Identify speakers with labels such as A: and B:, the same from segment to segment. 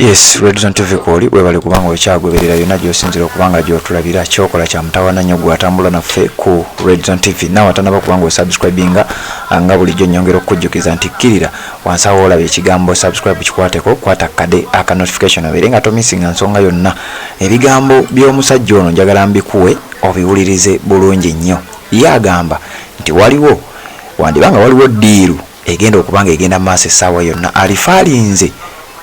A: Yes, Redson TV koli webale kubanga okyagoberera yonna gy'osinzira okubanga gy'otulabira kyokola kya mutawana nnyo gwatambula naffe ku Redson TV. Nawe atanaba kubanga osubscribinga nga bulijjo nnyongera okujjukiza nti kkirira wansi awo olaba ekigambo subscribe kikwateko kwata kade aka notification obeere nga tomisinga nsonga yonna. Ebigambo by'omusajja ono njagala mbikuwe obiwulirize bulungi nnyo. Ye agamba nti wandibanga waliwo ddiiru egenda okubanga egenda maaso essaawa yonna alifaalinze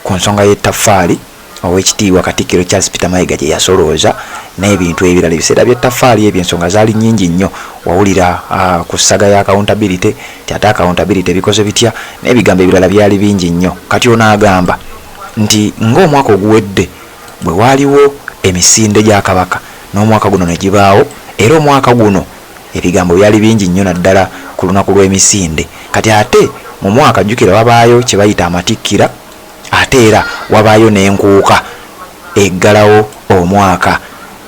A: ku nsonga y'ettaffaali ow'ekitiibwa Katikkiro Charles Peter Mayiga gye yasolooza n'ebintu ebirala. Ebiseera by'ettaffaali ebyo ensonga zaali nnyingi nnyo. Wawulira ku ssaga ya accountability ti ate accountability bikoze bitya n'ebigambo ebirala byali bingi nnyo. Kati ono agamba nti ng'omwaka oguwedde bwe waaliwo emisinde gya Kabaka n'omwaka guno ne gibaawo, era omwaka guno ebigambo byali bingi nnyo naddala ku lunaku lw'emisinde. Kati ate mu mwaka jjukira wabaayo kye bayita amatikkira, ate era wabaayo n'enkuuka eggalawo omwaka.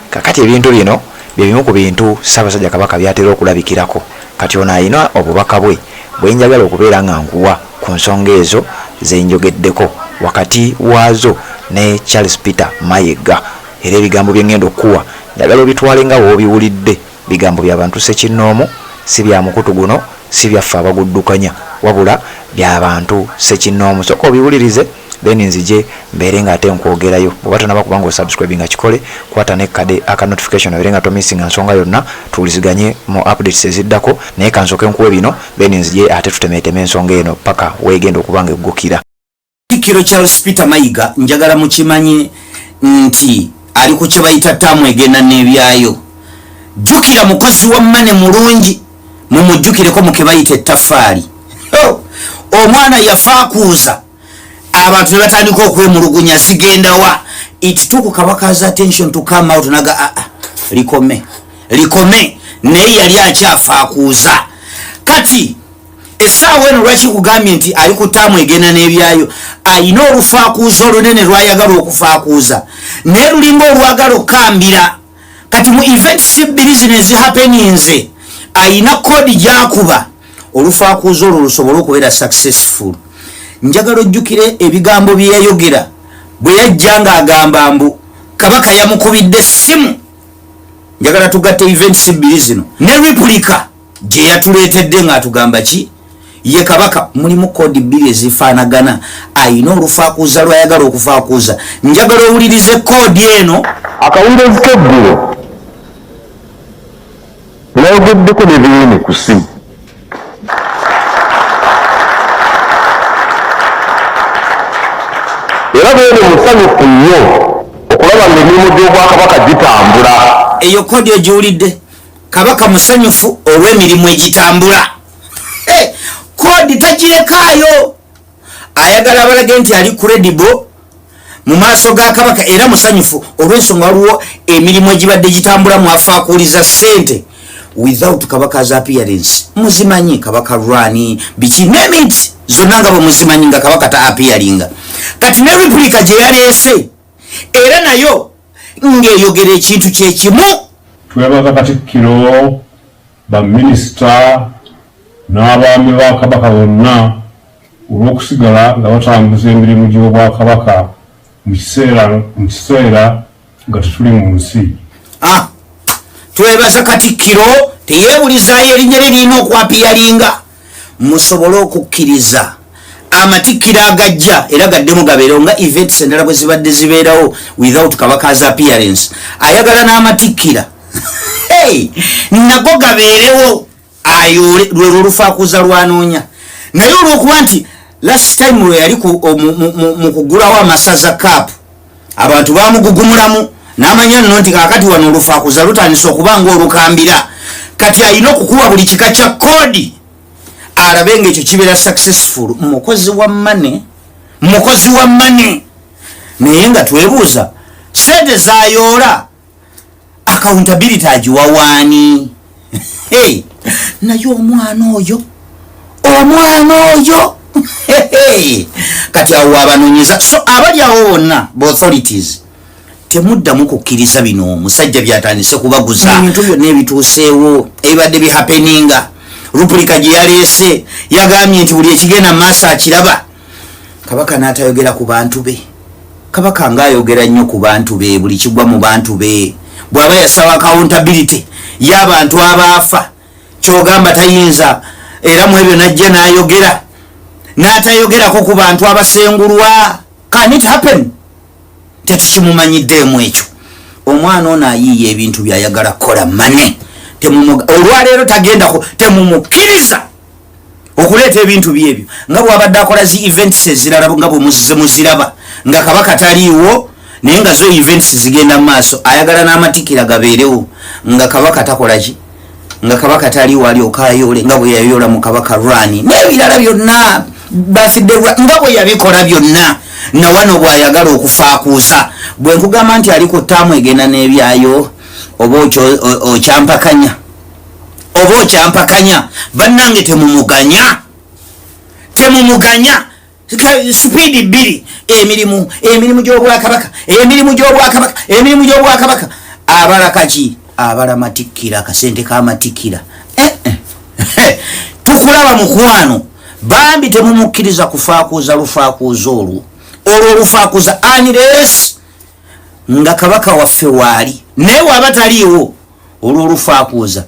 A: Kakati ebintu bino bye bimu ku bintu Ssaabasajja Kabaka byatera okulabikirako. Kati ono alina obubaka bwe bwenjagala okubeera nga nkuwa ku nsonga ezo ze njogeddeko wakati waazo ne Charles Peter Mayiga. Era ebigambo bye ngenda okuwa njagala obitwale nga w'obiwulidde. Bigambo by'abantu ssekinnoomu, si bya mukutu guno, si byaffe abaguddukanya, wabula by'abantu ssekinnoomu. Soka obiwulirize then nzije mbeere nga ate nkwogerayo. Bw'oba tonaba kubanga osubscribinga kikole, kwata ne kade aka notification obeere nga tomisinga nsonga yonna, tuwuliziganye mu updates eziddako. Naye kansooke nkuwe bino then nzije ate tutemeeteme ensonga eno paka weegenda okubanga eggukira.
B: Katikkiro Charles Peter Mayiga njagala mukimanye nti ali ku kye bayita ttaamu egenda n'ebyayo. Jjukira mukozi wa mmane mulungi, mumujjukireko mu ke bayita ettaffaali. Omwana yafaakuuza abantu ne batandika okwemulugunya zigenda wa. It took Kabaka's attention to come out naga likome naye yali akyafaakuuza. Kati essaawa eno lwaki kugambye nti ali ku ttaamu egenda n'ebyayo? Ayina olufaakuuza olunene lwayagala okufaakuuza naye lulinga olwagala okukambira. Kati mu events business happenings ayina kodi gyakuba olufaakuuza olwo lusobole okubeera successful. Njagala ojjukire ebigambo bye yayogera bwe yajja ng'agamba mbu Kabaka yamukubidde essimu. Njagala tugatte events zino ne replica gye yatuleetedde ng'atugamba ki ye Kabaka mulimu kodi bbiri ezifaanagana. Ayina olufaakuuza lwayagala okufaakuuza. Njagala owulirize kodi eno.
C: Akawulirizi k'eggulu nayogeddeko n'ebiyini ku ssimu. Era beene musanyufu nnyo okulaba ng'emirimu gy'Obwakabaka gitambula.
B: Eyo kodi egiwulidde. Kabaka musanyufu olw'emirimu egitambula. Kodi tagirekaayo. Ayagala abalage nti ali credible mu maaso ga Kabaka era musanyufu olw'ensonga waliwo emirimu egibadde gitambula mwafaakuuliza ssente without Kabaka's appearance. Muzimanyi Kabaka Rwani biki nemit zonna nga bwe muzimanyi nga Kabaka ta appearinga. Kati ne replica gye yaleese era nayo ng'eyogera ekintu kye kimu.
D: Twebaza Katikkiro, baminisita n'abaami ba Kabaka bonna olw'okusigala nga batambuza emirimu gy'Obwakabaka mu kiseera nga tetuli mu nsi.
B: Twebaza Katikkiro teyeewulizaayo erinnya lye lirina okwapiyalinga. Musobole okukkiriza amatikkiro agajja era gaddemu gabeerewo nga events endala bwe zibadde zibeerawo without Kabaka's appearance. Ayagala n'amatikkira nago gabeerewo ayoole lwe lufaakuuza lwanoonya. Naye olw'okuba nti last time lwe yali mu kugulawo amasaza kaapu abantu baamugugumulamu n'amanya nno nti kaakati wano olufaakuuza lutandisa okuba ng'olukambira. Kati alina okukuba buli kika kya kodi alabe ng'ekyo kibeera successful. Mukozi wa mmane naye nga twebuuza sente zayoola accountability agiwa waani? Naye omwana oyo kati awo abanoonyeza. So abali awo bonna authorities temuddamu kukkiriza bino omusajja byatandise kubaguza. Ebintu byonna ebituuseewo ebibadde bihappeninga. Replica gye yaleese yagambye nti buli ekigenda mu maaso akiraba. Kabaka n'atayogera ku bantu be. Kabaka ngayogera nnyo ku bantu be, buli kigwa mu bantu be. Bw'aba yasawa accountability y'abantu abaafa, kyogamba tayinza era mu ebyo najja n'ayogera n'atayogerako ku bantu abasengulwa. Can it happen? Tetukimumanyiddeemu ekyo. Omwana ono ayiiya ebintu by'ayagala kukola mane. Olwaleero tagendako, temumukkiriza okuleeta ebintu byebyo nga bw'abadde akola zi events ezirala nga bwe muziraba nga Kabaka taliiwo naye nga zo events zigenda mu maaso, ayagala n'amatikira gabeerewo nga Kabaka takolaki, nga Kabaka taliiwo alyoka ayole nga bwe yayoola mu Kabaka Rwani n'ebirala byonna bafidde nga bwe yabikola byonna. Na wano bw'ayagala okufaakuusa, bwe nkugamba nti ali ku ttaamu egenda n'ebyayo oba okyampakanya bannange, temumuganya sipiidi bbiri emirimu gy'obwakabaka abala kaki abala matikkira akasente k'amatikkira. Tukulaba mukwano bambi temumukkiriza kufaakuuza lufaakuuza olwo olufaakuuza unless nga Kabaka waffe waali naye waba taliiwo olw'olufaakuuza.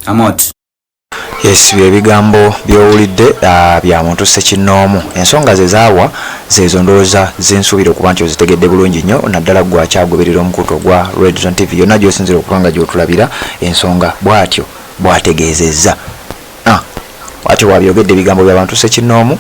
B: Amot.
A: Yes, ebigambo by'owulidde bya muntu Ssekinnoomu. Ensonga ze zaawa zezo ndowooza zensuubira okuba nti ozitegedde bulungi nnyo, naddala gwe akyagoberera omukutu ogwa Red Zone TV. Yonna gy'osinzira okuba nga gy'otulabira ensonga bw'atyo bw'ategeezezza. Ate wabyogedde ebigambo by'abantu Ssekinnoomu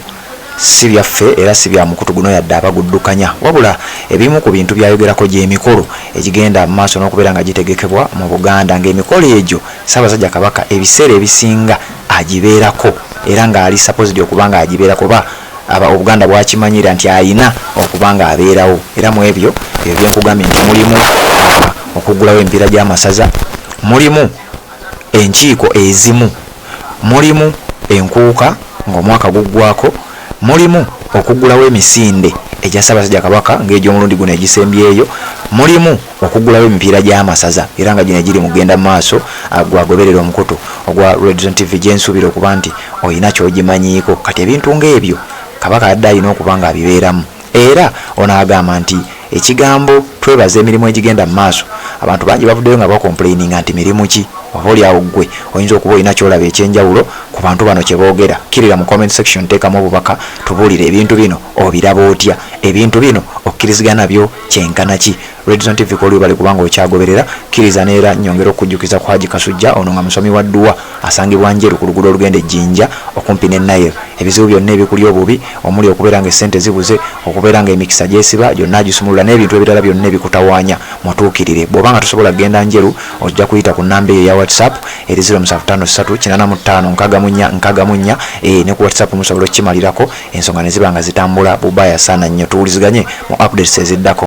A: si byaffe era si bya mukutu guno yadde abaguddukanya, wabula ebimu ku bintu byayogerako gy'emikolo egigenda mu maaso n'okubeera nga gitegekebwa mu Buganda, ng'emikolo egyo Ssaabasajja Kabaka ebiseera ebisinga agibeerako era ng'ali supposed okuba nga agibeerako ba Obuganda bwakimanyira nti ayina okuba nga abeerawo. Era mu ebyo byenkugambye nti mulimu okuggulawo emipiira gy'amasaza, mulimu enkiiko ezimu, mulimu enkuuka ng'omwaka guggwako, mulimu okuggulawo emisinde egya Ssaabasajja Kabaka ng'egy'omulundi guno egisembyeyo, mulimu okuggulawo emipiira gy'amasaza era nga gino egiri mugenda mu maaso gwagoberera omukutu ogwa Red Zone TV gyensuubira okuba nti olina ky'ogimanyiiko. Kati ebintu ng'ebyo Kabaka adde alina okuba nga abibeeramu era onaagamba nti ekigambo twebaza emirimu egigenda mu maaso, abantu bangi bavuddeyo nga bakomplaininga nti mirimu ki? Oba oliawo ggwe oyinza okuba olina kyolaba ekyenjawulo ku bantu bano kye boogera. Kkirira mu comment section, teekamu obubaka tubuulire ebintu bino obiraba otya, ebintu bino okkirizigana byo kyenkana ki? Red Zone TV koli bali kubanga okyagoberera, kkiriza neera nyongera okujjukiza ku Haji Kasujja ono nga musomi wa dduwa asangibwa Njeru ku luguudo olugenda e Jjinja okumpi ne Nile. Ebizibu byonna ebikuli obubi omuli okubeera nga essente zibuze, okubeera nga emikisa gyesiba gyonna gisumulula n'ebintu ebirala byonna ebikutawaanya mutuukirire. Bw'oba nga tosobola kugenda Njeru ojja kuyita ku nnamba eyo eya WhatsApp eri 07538494 ne ku WhatsApp musobola okukimalirako ensonga ne ziba nga zitambula bubaya sana nnyo. Tuwuliziganye mu updates eziddako.